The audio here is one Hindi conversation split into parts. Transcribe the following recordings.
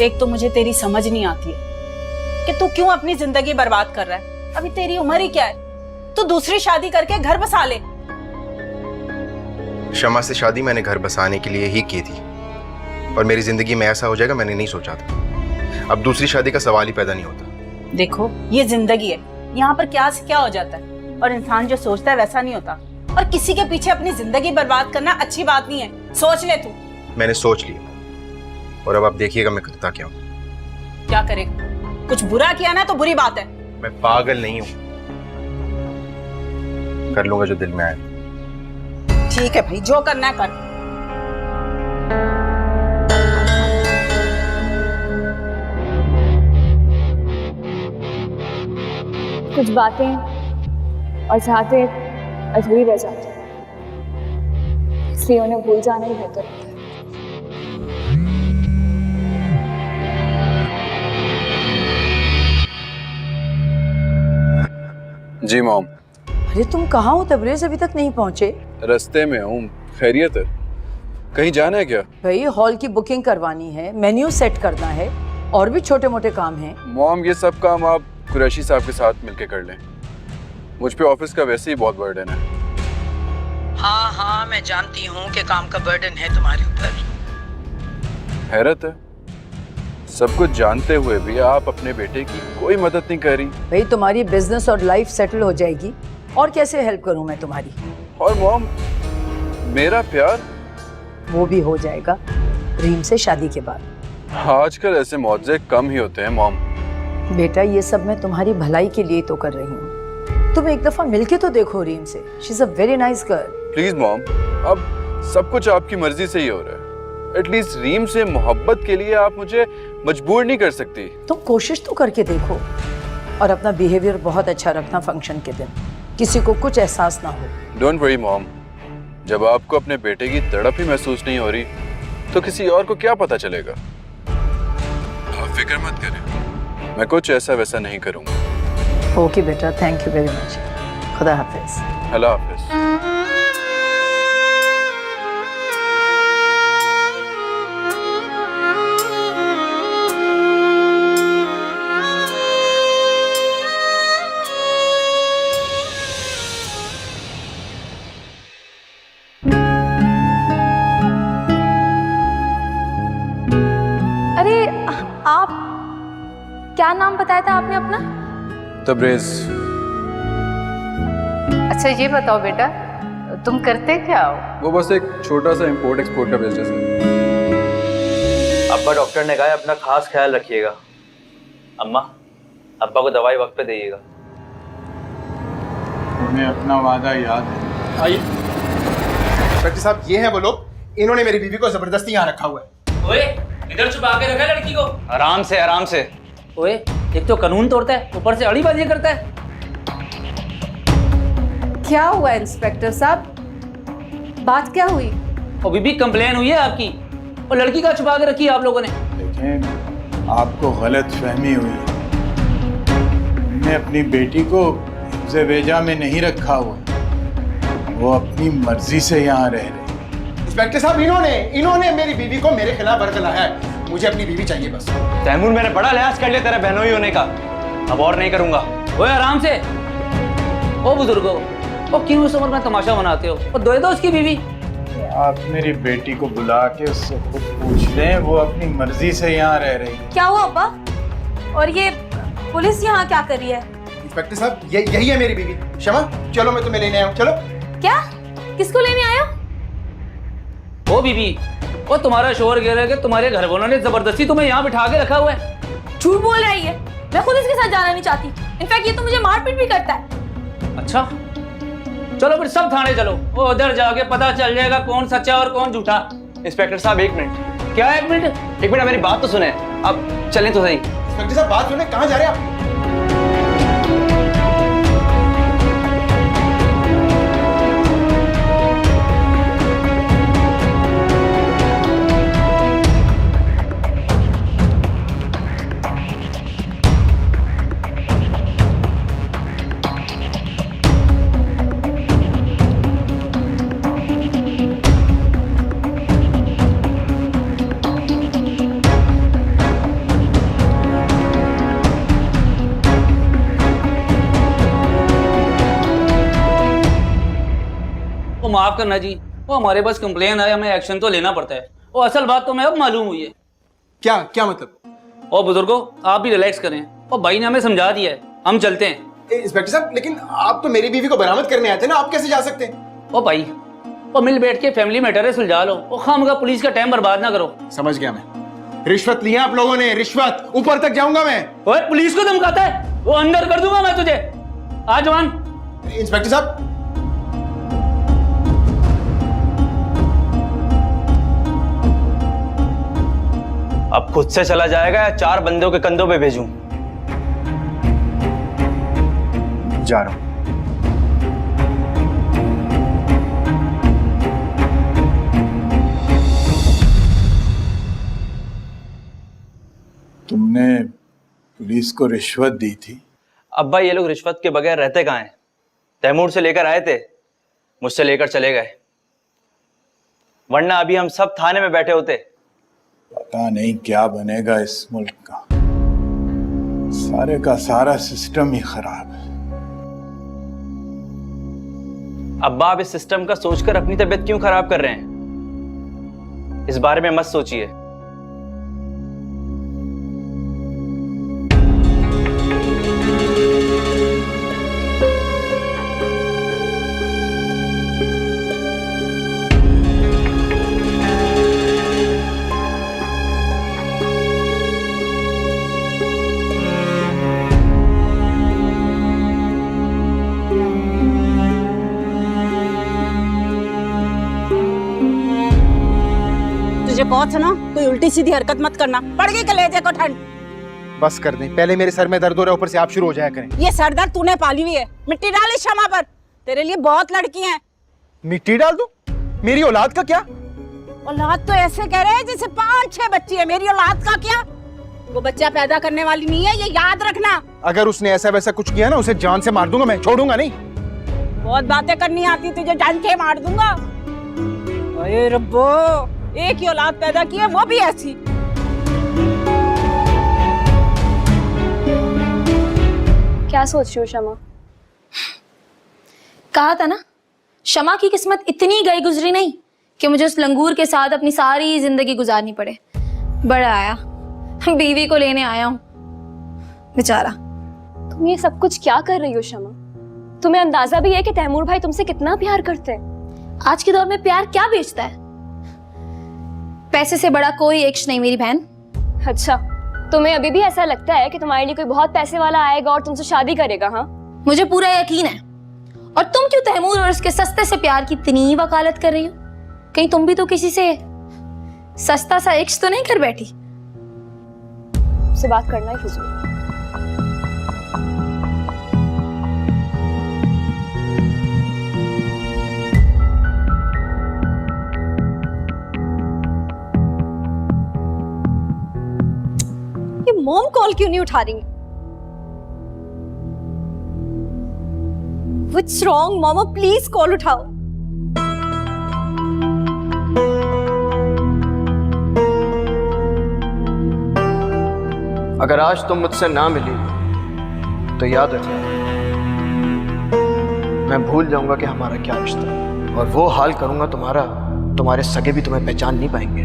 एक तो मुझे तेरी समझ नहीं आती है कि तू क्यों अपनी जिंदगी बर्बाद कर रहा है। अभी तेरी उम्र ही क्या है, तू दूसरी शादी करके घर बसा ले। शमा से शादी मैंने घर बसाने के लिए ही की थी और मेरी जिंदगी में ऐसा हो जाएगा मैंने नहीं सोचा था। अब दूसरी शादी का सवाल ही पैदा नहीं होता। देखो ये जिंदगी है, यहाँ पर क्या से क्या हो जाता है और इंसान जो सोचता है वैसा नहीं होता। और किसी के पीछे अपनी जिंदगी बर्बाद करना अच्छी बात नहीं है, सोच ले तू। मैंने सोच लिया और अब आप देखिएगा मैं करता क्या हूँ। क्या करेगा? कुछ बुरा किया ना तो बुरी बात है। मैं पागल नहीं हूँ, कर लूंगा जो दिल में आए। ठीक है भाई, जो करना है कर। कुछ बातें और चाहते अधूरी रह जाती, इसलिए उन्हें भूल जाना ही बेहतर होता है। जी मॉम। अरे तुम कहाँ हो तबरेज, अभी तक नहीं पहुँचे? रास्ते में हूँ। खैरियत है? कहीं जाना है क्या? भाई हॉल की बुकिंग करवानी है, मेन्यू सेट करना है और भी छोटे मोटे काम हैं। मॉम ये सब काम आप कुरैशी साहब के साथ मिलके कर लें, मुझ पे ऑफिस का वैसे ही बहुत बर्डन है। हाँ हाँ मैं जानती हूँ कि काम का बर्डन है तुम्हारे ऊपर। हैरत है, सब कुछ जानते हुए भी आप अपने बेटे की कोई मदद नहीं कर रही। भाई तुम्हारी बिजनेस और लाइफ सेटल हो जाएगी और कैसे हेल्प करूँ मैं तुम्हारी? और मॉम मेरा प्यार? वो भी हो जाएगा रीम से शादी के बाद। आजकल ऐसे मौजे कम ही होते हैं मॉम। बेटा ये सब मैं तुम्हारी भलाई के लिए तो कर रही हूँ, तुम एक दफा मिलके तो देखो रीम से। She is a very nice girl. Please mom, अब सब कुछ आपकी मर्जी से ही हो रहा है। एटलीस्ट रीम से मोहब्बत के लिए आप मुझे मजबूर नहीं कर सकती। तुम कोशिश तो करके देखो और अपना बिहेवियर बहुत अच्छा रखना फंक्शन के दिन, किसी को कुछ एहसास ना हो। डोंट वरी मॉम, जब आपको अपने बेटे की तड़प ही महसूस नहीं हो रही तो किसी और को क्या पता चलेगा। आप फिक्र मत करें, मैं कुछ ऐसा वैसा नहीं करूंगा। ओके बेटा, थैंक यू वेरी मच। खुदा हाफिज। अल्लाह हाफिज। आप क्या नाम बताया था आपने अपना? तबरेज। अच्छा ये बताओ बेटा, तुम करते क्या हो? वो बस एक छोटा सा इंपोर्ट एक्सपोर्ट का बिजनेस है। अब्बा डॉक्टर ने कहा है अपना खास ख्याल रखिएगा। अम्मा अब्बा को दवाई वक्त पे दीजिएगा। हमें अपना वादा याद है। आइए डॉक्टर साहब, ये है वो लोग, इन्होंने मेरी बीवी को जबरदस्ती यहाँ रखा हुआ है। ओए इधर छुपा के रखा है लड़की को। आराम से आराम से। ओए एक तो कानून तोड़ता है, ऊपर से अड़ीबाजी करता है। क्या हुआ इंस्पेक्टर साहब, बात क्या हुई? और बीबी कंप्लेन हुई है आपकी, और लड़की का छुपा के रखी है आप लोगों ने। देखें, आपको गलत फहमी हुई है। हमने अपनी बेटी को हिफ्ज़-ए-वेजा में नहीं रखा हुआ, वो अपनी मर्जी से यहाँ रह रही। इंस्पेक्टर साहब, इन्होंने मेरी बीवी को मेरे खिलाफ बरगलाया है। मुझे अपनी बीवी चाहिए बस। तैमूर मैंने बड़ा लिहाज कर लिया तेरे बहनोई होने का, अब और नहीं करूंगा। ओए आराम से। ओ बुजुर्गो, ओ क्यों इस उम्र में तमाशा बनाते हो? और दो दो उसकी बीवी। आप मेरी बेटी को बुला के उससे खुद पूछ लें, वो अपनी मर्जी से यहाँ रह रही है। क्या हुआ अब्बा? और ये पुलिस यहाँ क्या कर रही है? इंस्पेक्टर साहब, यही है मेरी बीवी शमा। चलो मैं तुम्हें लेने आया हूँ, चलो। क्या? किसको लेने आया? ओ बीबी, वो तुम्हारा शोर गिर के तुम्हारे घर वालों ने जबरदस्ती तुम्हें यहाँ बिठा के रखा हुआ है। झूठ बोल रही है, मैं खुद इसके साथ जाना नहीं चाहती। इनफैक्ट ये तो मुझे मारपीट भी करता है। अच्छा चलो फिर सब थाने चलो, वो उधर जाके पता चल जाएगा कौन सच्चा और कौन झूठा। इंस्पेक्टर साहब एक मिनट। क्या एक मिनट? एक मिनट मेरी बात तो सुने, अब चलें तो सही। इंस्पेक्टर साहब बात सुने, कहाँ जा रहे हैं आप? करना जी, वो हमारे पास कंप्लेन आया, हमें एक्शन तो लेना पड़ता है। वो असल बात तो मैं अब मालूम हुई है। क्या क्या मतलब? और बुजुर्गो आप भी रिलैक्स करें, और भाई ने हमें समझा दिया है, हम चलते हैं। इंस्पेक्टर साहब, लेकिन आप तो मेरी बीवी को बरामद करने आए थे ना, आप कैसे जा सकते हैं? ओ भाई, वो मिल बैठ के फैमिली मैटर है, सुलझा लो। वो खामखा पुलिस का टाइम बर्बाद ना करो। समझ गया मैं। रिश्वत लिया आप लोगों ने, रिश्वत। ऊपर तक जाऊंगा मैं। ओए पुलिस को धमकाता है, वो अंदर कर दूंगा मैं तुझे। आ जवान। इंस्पेक्टर साहब, अब खुद से चला जाएगा या 4 बंदों के कंधों पे भेजूं? जा रहा हूं। तुमने पुलिस को रिश्वत दी थी? अब्बा ये लोग रिश्वत के बगैर रहते कहाँ हैं? तैमूर से लेकर आए थे, मुझसे लेकर चले गए, वरना अभी हम सब थाने में बैठे होते। पता नहीं क्या बनेगा इस मुल्क का। सारे का सारा सिस्टम ही खराब है। अब्बा आप इस सिस्टम का सोचकर अपनी तबीयत क्यों खराब कर रहे हैं? इस बारे में मत सोचिए। तुझे कहा था ना, कोई उल्टी सीधी हरकत मत करना। पड़ गई कलेजे को ठंड। बस कर दें, पहले मेरे सर में दर्द हो रहा है, ऊपर से आप शुरू हो जाया करें। ये सर दर्द तूने पाली हुई है, मिट्टी डाल इस शमा पर। तेरे लिए बहुत लड़की हैं। मिट्टी डाल दूं? मेरी औलाद का क्या? औलाद तो ऐसे कह रहे हैं जैसे 5-6 बच्ची है। मेरी औलाद का क्या? वो बच्चा पैदा करने वाली नहीं है, ये याद रखना। अगर उसने ऐसा वैसा कुछ किया ना, उसे जान से मार दूंगा मैं, छोड़ूंगा नहीं। बहुत बातें करनी आती, तुझे जान के मार दूंगा। अरे रब्बो, एक ही औलाद पैदा की है, वो भी ऐसी। क्या सोच रही हो शमा? कहा था ना, शमा की किस्मत इतनी गई गुजरी नहीं कि मुझे उस लंगूर के साथ अपनी सारी जिंदगी गुजारनी पड़े। बड़ा आया, बीवी को लेने आया हूं, बेचारा। तुम ये सब कुछ क्या कर रही हो शमा? तुम्हें अंदाजा भी है कि तैमूर भाई तुमसे कितना प्यार करते हैं? आज के दौर में प्यार क्या बेचता है? पैसे से बड़ा कोई इश्क नहीं मेरी बहन। अच्छा, तुम्हें अभी भी ऐसा लगता है कि तुम्हारे लिए कोई बहुत पैसे वाला आएगा और तुमसे शादी करेगा? हाँ, मुझे पूरा यकीन है। और तुम क्यों तैमूर और उसके सस्ते से प्यार की इतनी वकालत कर रही हो? कहीं तुम भी तो किसी से सस्ता सा इश्क तो नहीं कर बैठी? से बात करना ही फिजूल। मॉम कॉल क्यों नहीं उठा रही? What's wrong, mama? Please call उठाओ। अगर आज तुम मुझसे ना मिली तो याद रखना, मैं भूल जाऊंगा कि हमारा क्या रिश्ता है, और वो हाल करूंगा तुम्हारा, तुम्हारे सगे भी तुम्हें पहचान नहीं पाएंगे।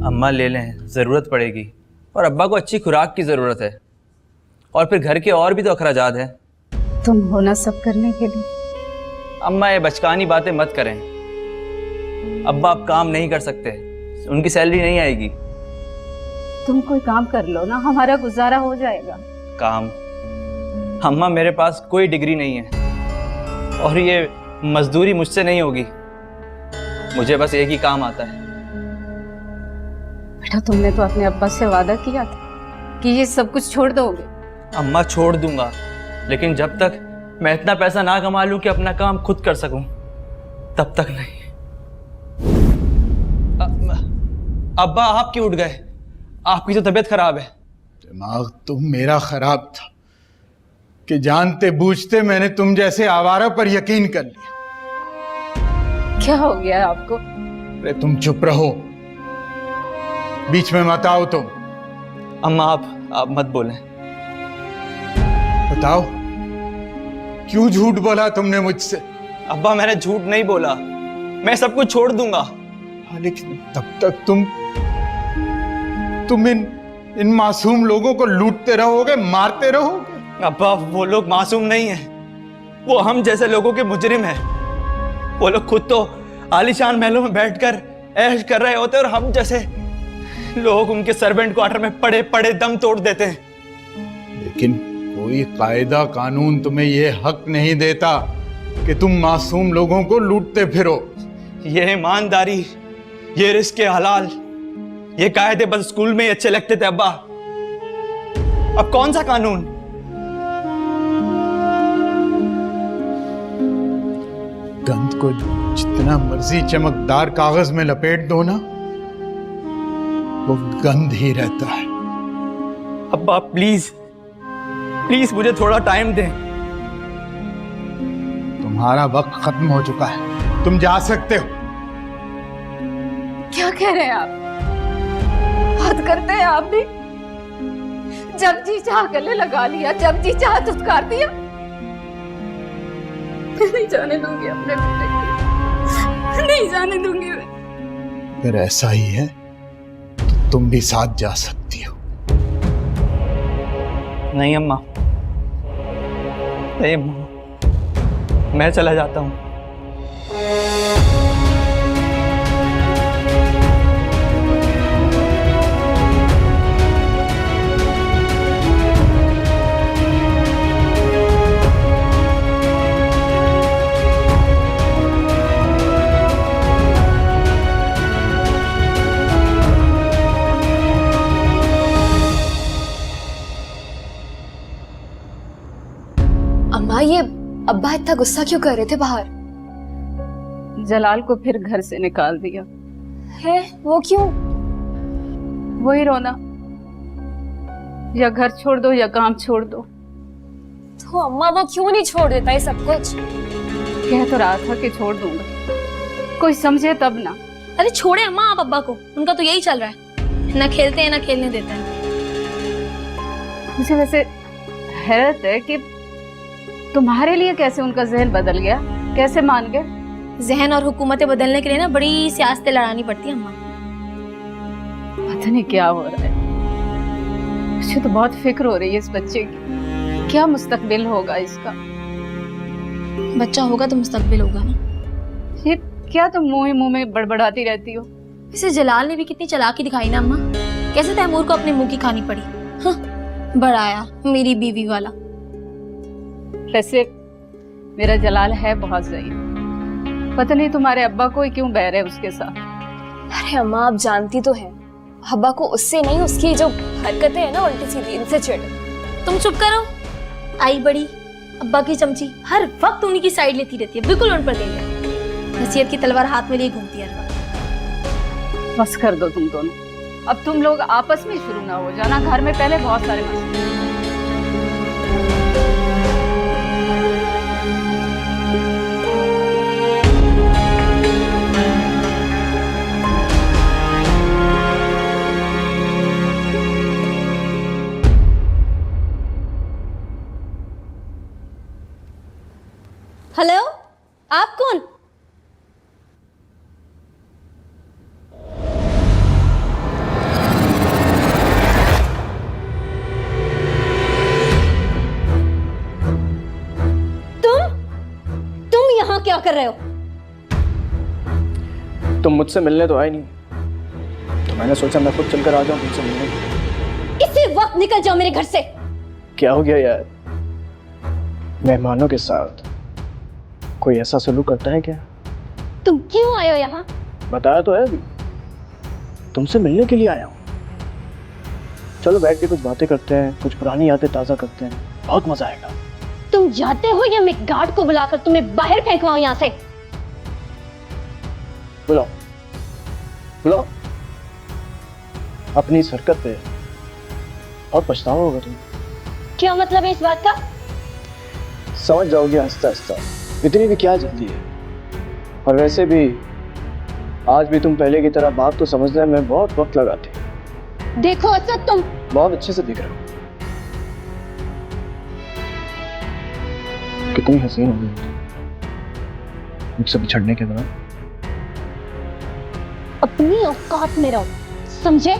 अम्मा ले लें, जरूरत पड़ेगी। और अब्बा को अच्छी खुराक की जरूरत है, और फिर घर के और भी तो अखराजात हैं। तुम हो ना सब करने के लिए। अम्मा ये बचकानी बातें मत करें। अब्बा आप काम नहीं कर सकते, उनकी सैलरी नहीं आएगी। तुम कोई काम कर लो ना, हमारा गुजारा हो जाएगा। काम? अम्मा मेरे पास कोई डिग्री नहीं है, और ये मजदूरी मुझसे नहीं होगी। मुझे बस एक ही काम आता है। बेटा, तुमने तो अपने अब्बा से वादा किया था कि ये सब कुछ छोड़ दोगे। अम्मा छोड़ दूंगा, लेकिन जब तक मैं इतना पैसा ना कमा लूं कि अपना काम खुद कर सकूं, तब तक नहीं। अब्बा आप क्यों उठ गए? आपकी तो तबीयत खराब है। दिमाग तो मेरा खराब था कि जानते बूझते मैंने तुम जैसे आवारा पर यकीन कर लिया। क्या हो गया आपको? अरे तुम चुप रहो, बीच में मत आओ तुम। अम्मा आप मत बोलें। बताओ, क्यों झूठ बोला तुमने मुझसे? अब्बा मैंने झूठ नहीं बोला, मैं सब कुछ छोड़ दूंगा। हाँ, लेकिन तब तक तुम इन मासूम लोगों को लूटते रहोगे, मारते रहोगे। अब्बा वो लोग मासूम नहीं हैं, वो हम जैसे लोगों के मुजरिम हैं। वो लोग खुद तो आलीशान महलों में बैठकर ऐश कर रहे होते और हम जैसे लोग उनके सर्वेंट क्वार्टर में पड़े पड़े दम तोड़ देते हैं। लेकिन कोई कायदा कानून तुम्हें ये हक नहीं देता कि तुम मासूम लोगों को लूटते फिरो। ये ईमानदारी, ये रिस्क हलाल, ये कायदे बस स्कूल में ही अच्छे लगते थे अब्बा। अब कौन सा कानून? गंद को जितना मर्जी चमकदार कागज में लपेट दो ना, वो गंद ही रहता है। अब्बा प्लीज प्लीज मुझे थोड़ा टाइम दें। तुम्हारा वक्त खत्म हो चुका है, तुम जा सकते हो। क्या कह रहे हैं आप? हद करते हैं आप भी। जब जी चाह गले लगा लिया, जब जी चाह धुतकार दिया। नहीं जाने दूंगी अपने बेटे को, नहीं जाने दूंगी मैं। अगर ऐसा ही है तो तुम भी साथ जा सकती हो। नहीं अम्मा, नहीं अम्मा, मैं चला जाता हूँ। अम्मा ये अब्बा इतना गुस्सा क्यों कर रहे थे बाहर? जलाल को फिर घर से निकाल दिया है? वो क्यों? वही रोना, या घर छोड़ दो या काम छोड़ दो। तो अम्मा वो क्यों नहीं छोड़ देता ये सब कुछ? कह तो रहा था कि छोड़ दूंगा, कोई समझे तब ना। अरे छोड़े अम्मा आप अब्बा को, उनका तो यही चल रहा है, ना खेलते हैं ना खेलने देते हैं। मुझे वैसे हैरत है कि तुम्हारे लिए कैसे उनका जहन बदल गया, कैसे मान गए? जहन और हुकूमतें बदलने के लिए ना बड़ी सियासतें लड़ानी पड़ती है अम्मा। पता नहीं क्या हो रहा है, मुझे तो बहुत फिक्र हो रही है इस बच्चे की। क्या मुस्तकबिल होगा इसका? बच्चा होगा तो मुस्तकबिल होगा ना। ये क्या तुम मुंह ही मुंह में बड़बड़ाती रहती हो? वैसे जलाल ने भी कितनी चालाकी दिखाई ना अम्मा, कैसे तैमूर को अपने मुंह की खानी पड़ी। हाँ, बड़ा आया मेरी बीवी वाला। वैसे मेरा जलाल है बहुत ज़हीन, पता नहीं तुम्हारे अब्बा को ही क्यों बैर है उसके साथ। अरे अम्मा आप जानती तो हैं, अब्बा को उससे नहीं, उसकी जो हरकतें हैं ना उल्टी सीधी, इनसे चिढ़। तुम चुप करो। आई बड़ी अब्बा की चमची हर वक्त उन्हीं की साइड लेती रहती है, बिल्कुल उन पर दे गया। नसीहत की तलवार हाथ में लिए घूमती है हर वक्त। बस कर दो तुम दोनों, अब तुम लोग आपस में शुरू ना हो जाना, घर में पहले बहुत सारे मसले। हेलो, आप कौन? तुम यहाँ क्या कर रहे हो? तुम मुझसे मिलने तो आए नहीं, तो मैंने सोचा मैं खुद चलकर आ जाऊं तुमसे मिलने। इसी वक्त निकल जाओ मेरे घर से। क्या हो गया यार, मेहमानों के साथ कोई ऐसा सलूक करता है क्या? तुम क्यों आए हो यहाँ? बताया तो है अभी, तुमसे मिलने के लिए आया हूँ। चलो बैठ के कुछ बातें करते हैं, कुछ पुरानी यादें ताज़ा करते हैं, बहुत मजा आएगा। तुम जाते हो या मैं गार्ड को बुलाकर तुम्हें बाहर फेंकवाऊं यहाँ से? बुलाओ बुलाओ। अपनी इस हरकत पे और पछतावा होगा तुम्हें। क्या मतलब है इस बात का? समझ जाओगे आहिस्ता आहिस्ता, इतनी भी क्या जल्दी है। और वैसे भी आज भी तुम पहले की तरह बात तो समझने में बहुत वक्त लगाते। देखो असद, तुम बहुत अच्छे से दिख रहे हो, कितनी हसीन हो गई मुझसे बिछड़ने के बाद। अपनी औकात में रहो, समझे?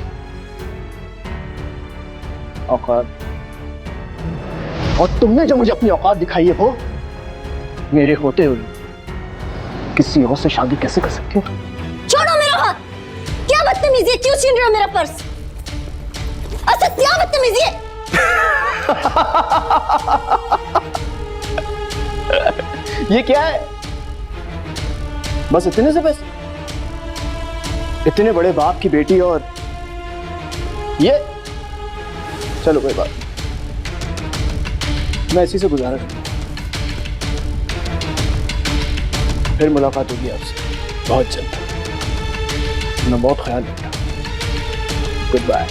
औकात? और तुमने जो मुझे अपनी औकात दिखाई है वो मेरे होते हुए किसी और से शादी कैसे कर सकती हो? छोड़ो मेरा हाथ! क्या बदतमीजी है, क्यों छीन रहे हो मेरा पर्स? अच्छा क्या बदतमीजी है? ये क्या है? बस इतने से पैसे? इतने बड़े बाप की बेटी और ये? चलो कोई बात नहीं, मैं इसी से गुजारा करूंगा। फिर मुलाकात होगी आपसे बहुत जल्द। अपना बहुत ख्याल रखना। Good bye.